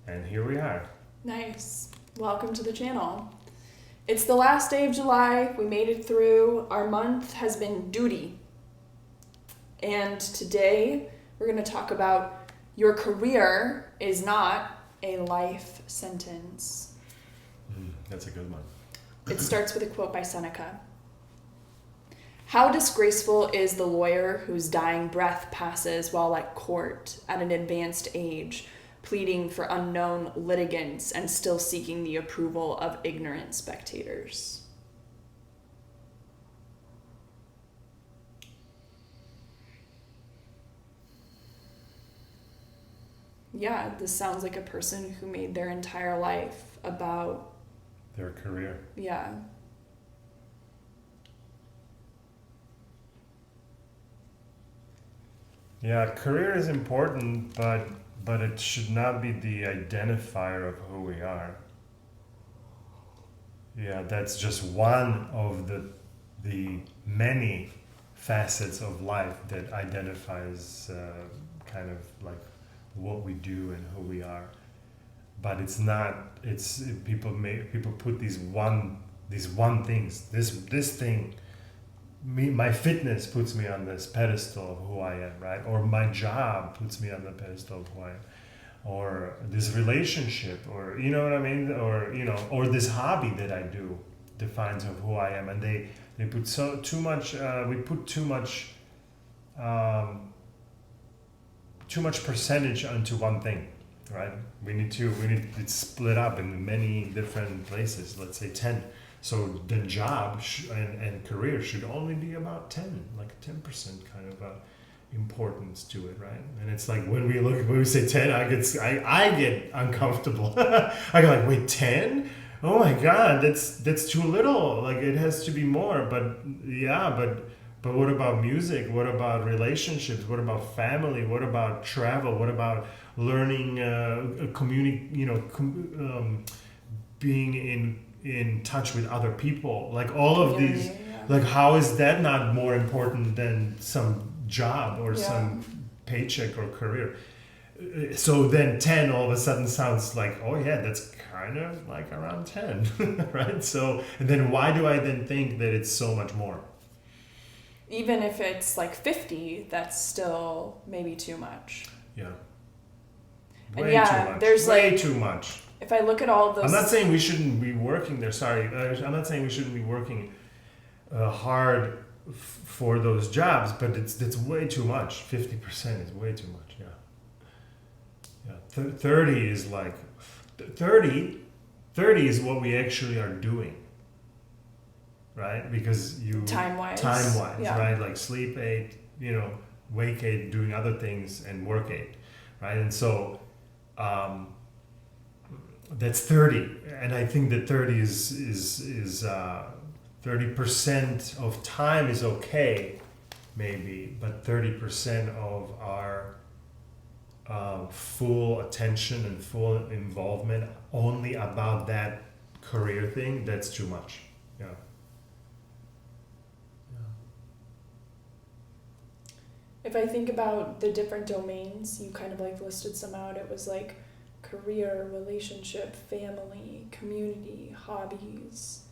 And here we are. Nice. Welcome to the channel. It's the last day of July. We made it through. Our month has been duty. And today we're going to talk about your career is not a life sentence. That's a good one. It starts with a quote by Seneca. How disgraceful is the lawyer whose dying breath passes while at court at an advanced age, pleading for unknown litigants and still seeking the approval of ignorant spectators. Yeah, this sounds like a person who made their entire life about their career. Yeah. Yeah, career is important, but it should not be the identifier of who we are. Yeah, that's just one of the many facets of life that identifies kind of like what we do and who we are. But it's not. It's people put these one things. This thing. My fitness puts me on this pedestal of who I am, right? Or my job puts me on the pedestal of who I am, or this relationship, or you know what I mean, or this hobby that I do defines of who I am, and they put too much. We put too much percentage onto one thing, right? We need it split up in many different places. Let's say 10. So the job and career should only be about 10, like 10% kind of importance to it, right? And it's like when we say 10, I get uncomfortable. I go like, wait, 10? Oh my God, that's too little. Like it has to be more. But yeah, but what about music? What about relationships? What about family? What about travel? What about learning, being in touch with other people? Like all of these, like how is that not more important than some job or some paycheck or career? So then 10 all of a sudden sounds like, oh yeah, that's kind of like around 10, right? So, and then why do I then think that it's so much more? Even if it's like 50, that's still maybe too much. Yeah. Way too much. There's way too much. If I look at all of those... I'm not saying we shouldn't be working there, sorry. I'm not saying we shouldn't be working hard for those jobs, but it's way too much. 50% is way too much, yeah. 30 is like... 30 is what we actually are doing, right? Because you... Time-wise, yeah. Right? Like sleep 8, wake 8, doing other things, and work 8, right? And so... that's 30, and I think that 30 is 30% of time is okay, maybe, but 30% of our full attention and full involvement only about that career thing, that's too much. Yeah. If I think about the different domains, you kind of like listed some out. It was like career, relationship, family, community, hobbies,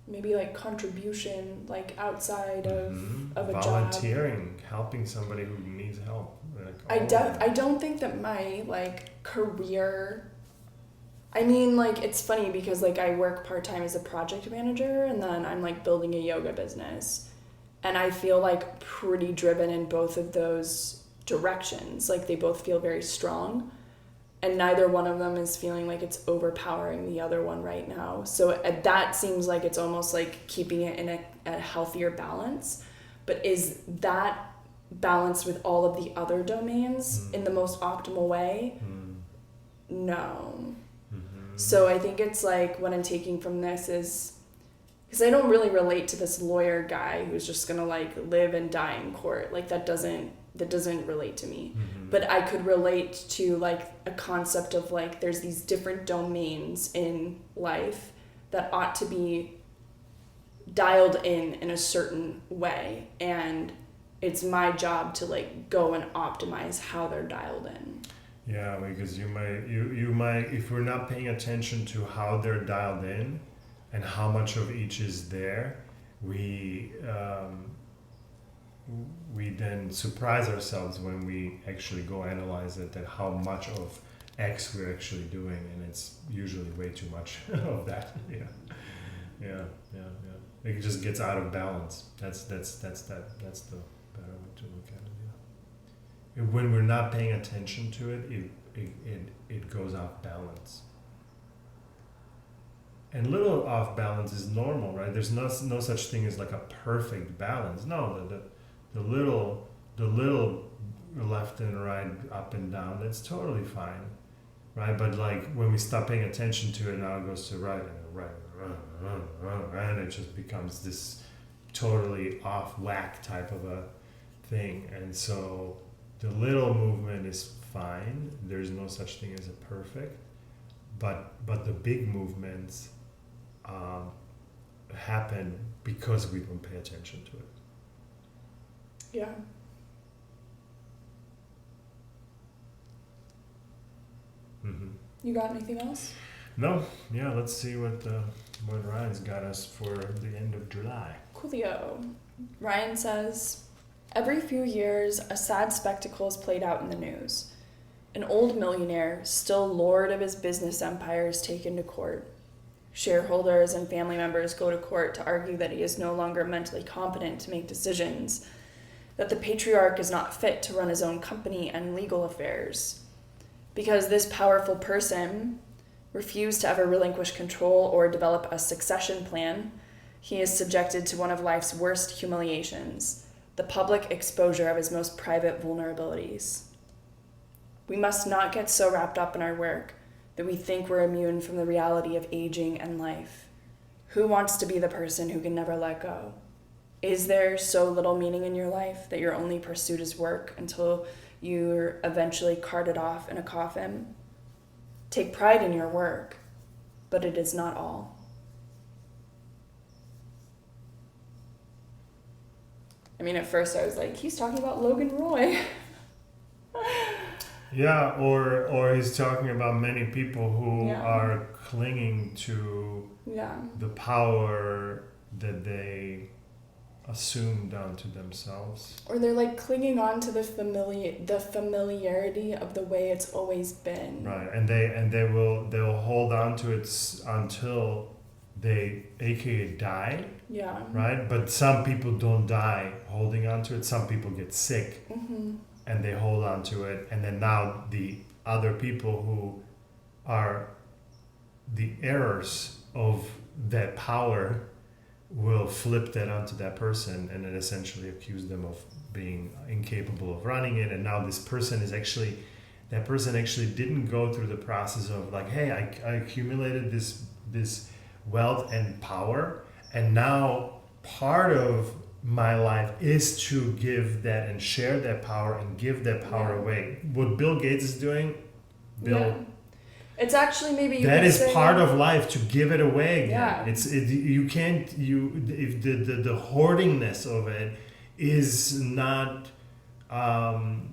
maybe like contribution, like outside of a job. Volunteering, helping somebody who needs help. Like I don't think that my like career, I mean like it's funny because like I work part-time as a project manager and then I'm like building a yoga business and I feel like pretty driven in both of those directions. Like they both feel very strong. And neither one of them is feeling like it's overpowering the other one right now. So that seems like it's almost like keeping it in a healthier balance. But is that balanced with all of the other domains in the most optimal way? No. So I think it's like what I'm taking from this is, because I don't really relate to this lawyer guy who's just going to like live and die in court. Like that doesn't relate to me. But I could relate to like a concept of like there's these different domains in life that ought to be dialed in a certain way, and it's my job to like go and optimize how they're dialed in. Yeah, because you might if we're not paying attention to how they're dialed in and how much of each is there, we then surprise ourselves when we actually go analyze it, that how much of X we're actually doing, and it's usually way too much of that. Yeah. It just gets out of balance. That's the better way to look at it. Yeah. When we're not paying attention to it, it goes off balance. And little off balance is normal, right? There's no such thing as like a perfect balance. No, the little left and right, up and down, that's totally fine, right? But like when we stop paying attention to it, now it goes to right and right, and it just becomes this totally off whack type of a thing. And so the little movement is fine. There's no such thing as a perfect, but the big movements happen because we don't pay attention to it. Yeah. Mm-hmm. You got anything else? No. Yeah. Let's see what Ryan's got us for the end of July. Coolio. Ryan says, every few years, a sad spectacle is played out in the news. An old millionaire, still lord of his business empire, is taken to court. Shareholders and family members go to court to argue that he is no longer mentally competent to make decisions, that the patriarch is not fit to run his own company and legal affairs. Because this powerful person refused to ever relinquish control or develop a succession plan, he is subjected to one of life's worst humiliations, the public exposure of his most private vulnerabilities. We must not get so wrapped up in our work that we think we're immune from the reality of aging and life. Who wants to be the person who can never let go? Is there so little meaning in your life that your only pursuit is work until you're eventually carted off in a coffin? Take pride in your work, but it is not all. I mean, at first I was like, he's talking about Logan Roy. Yeah, or he's talking about many people who Yeah. are clinging to the power that they assumed onto themselves. Or they're like clinging on to the familiarity of the way it's always been. Right, and they'll hold on to it until they aka die. Yeah. Right, but some people don't die holding on to it. Some people get sick. Mm-hmm. And they hold on to it, and then now the other people who are the heirs of that power will flip that onto that person and then essentially accuse them of being incapable of running it. And now this person is actually, that person actually didn't go through the process of like, hey, I accumulated this wealth and power, and now part of my life is to give that and share that power and give that power away. What Bill Gates is doing, it's actually maybe that is part of life, to give it away again. Yeah. If the hoardingness of it is not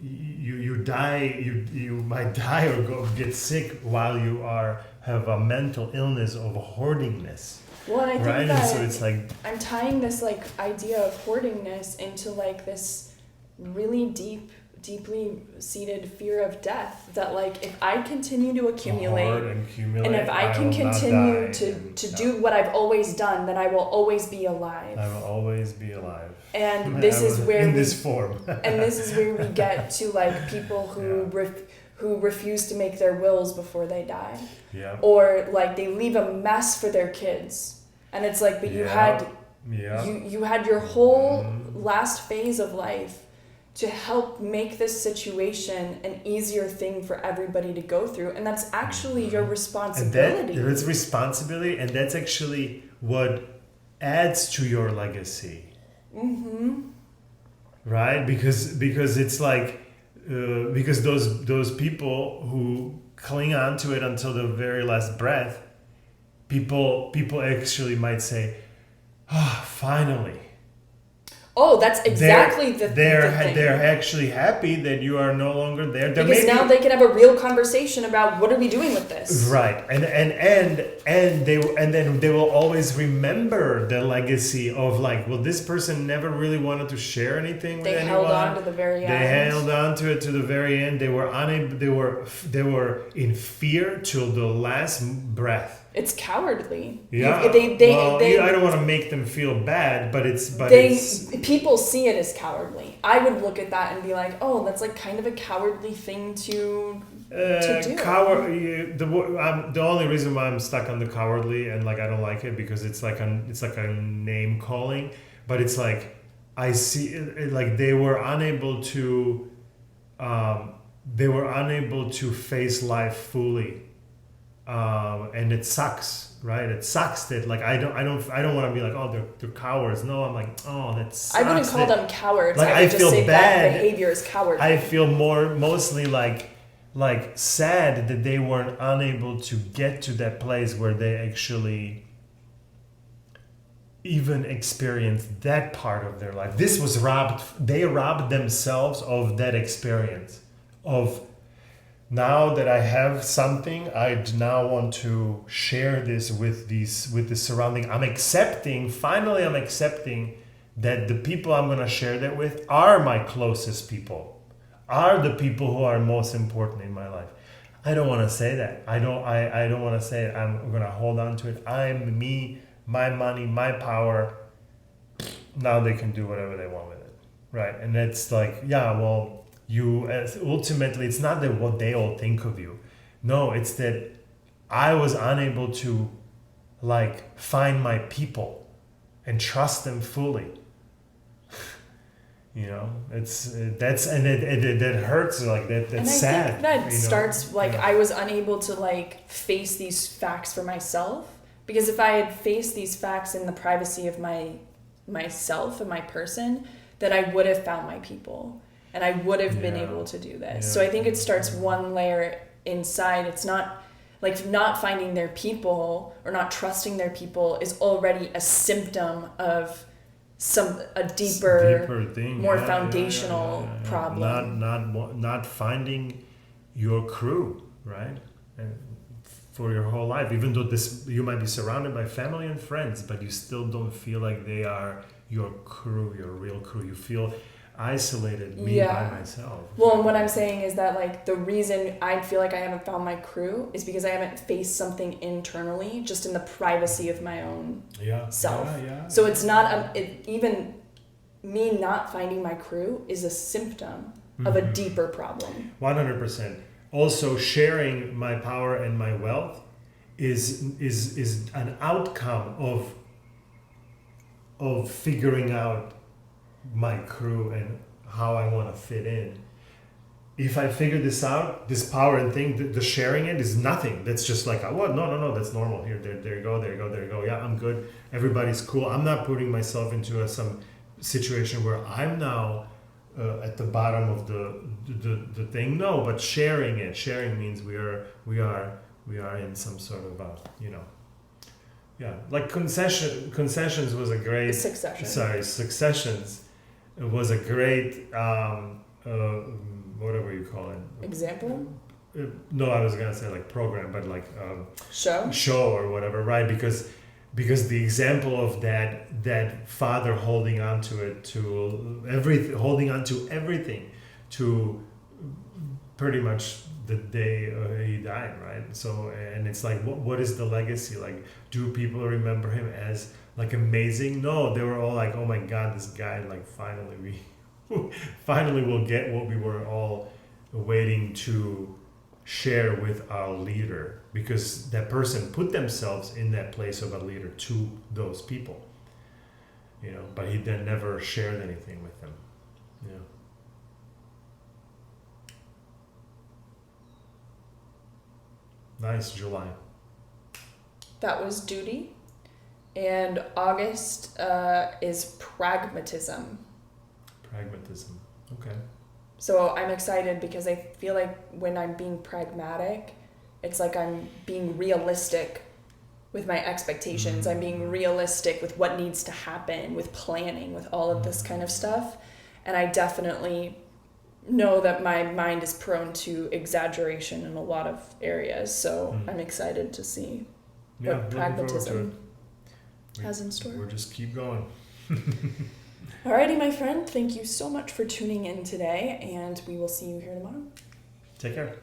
you might die or get sick while you have a mental illness of hoardingness. Well, and I think right? that And so it's like I'm tying this like idea of hoardingness into like this really deeply seated fear of death, that like if I continue to accumulate and if I can continue to do what I've always done, then I will always be alive. I will always be alive. And this is where in this form. And this is where we get to like people who refuse to make their wills before they die. Yeah. Or like they leave a mess for their kids. And it's like, but you had your whole last phase of life to help make this situation an easier thing for everybody to go through, and that's actually your responsibility. And it's responsibility, and that's actually what adds to your legacy. Mm-hmm. Right? Because it's like because those people who cling on to it until the very last breath, people actually might say, finally. Oh, that's exactly the thing. They're actually happy that you are no longer there. Because now they can have a real conversation about what are we doing with this. Right, and then they will always remember the legacy of like, well, this person never really wanted to share anything with anyone. They held on to the very end. They held on to it to the very end. They were unable. They were in fear till the last breath. It's cowardly. Yeah. I don't want to make them feel bad, but people see it as cowardly. I would look at that and be like, oh, that's like kind of a cowardly thing to do. The only reason why I'm stuck on the cowardly and like I don't like it because it's like a name calling, but it's like I see it, like they were unable to face life fully. And it sucks, right? It sucks that like I don't want to be like, oh, they're cowards. No, I'm like, oh, that sucks. I wouldn't call them cowards. Like, I would just feel say bad. that behavior is cowardly. I feel mostly like sad that they weren't unable to get to that place where they actually even experienced that part of their life. This was robbed. They robbed themselves of that experience of. Now that I have something, I now want to share this with the surrounding. Finally I'm accepting that the people I'm going to share that with are my closest people, are the people who are most important in my life. I don't want to say that. I don't want to say it. I'm going to hold on to it. I'm me, my money, my power. Now they can do whatever they want with it. Right? And it's like, yeah, well, ultimately, it's not that what they all think of you. No, it's that I was unable to like find my people and trust them fully. You know, that hurts. Like that's and sad. I think that starts like I was unable to like face these facts for myself, because if I had faced these facts in the privacy of myself and my person, then I would have found my people. And I would have been able to do this. So I think it starts one layer inside. It's not like not finding their people or not trusting their people is already a symptom of a deeper thing, more foundational problem. Not finding your crew, right? And for your whole life, even though you might be surrounded by family and friends, but you still don't feel like they are your crew, your real crew. You feel isolated by myself. Well, and what I'm saying is that like the reason I feel like I haven't found my crew is because I haven't faced something internally, just in the privacy of my own self. So it's not even me not finding my crew is a symptom of a deeper problem. 100%. Also, sharing my power and my wealth is an outcome of figuring out my crew and how I want to fit in. If I figure this out, this power and thing, the sharing it is nothing. That's just like, what? No, that's normal. Here, there you go. Yeah, I'm good. Everybody's cool. I'm not putting myself into some situation where I'm now at the bottom of the thing. No, but sharing it. Sharing means we are in some sort of like concessions was a great Successions. It was a great whatever you call it. Example? No, I was gonna say like program, but like show or whatever, right? Because the example of that father holding on to it, holding on to everything, to pretty much the day he died, right? So, and it's like, what is the legacy? Like, do people remember him as like amazing? No, they were all like, oh my God, this guy, like finally we'll get what we were all waiting to share with our leader, because that person put themselves in that place of a leader to those people, but he then never shared anything with them. Nice. July. That was duty. And August is pragmatism. Pragmatism. Okay. So I'm excited because I feel like when I'm being pragmatic, it's like I'm being realistic with my expectations. I'm being realistic with what needs to happen, with planning, with all of this kind of stuff. And I definitely know that my mind is prone to exaggeration in a lot of areas. So I'm excited to see what pragmatism has in store. We'll just keep going. Alrighty, my friend. Thank you so much for tuning in today, and we will see you here tomorrow. Take care.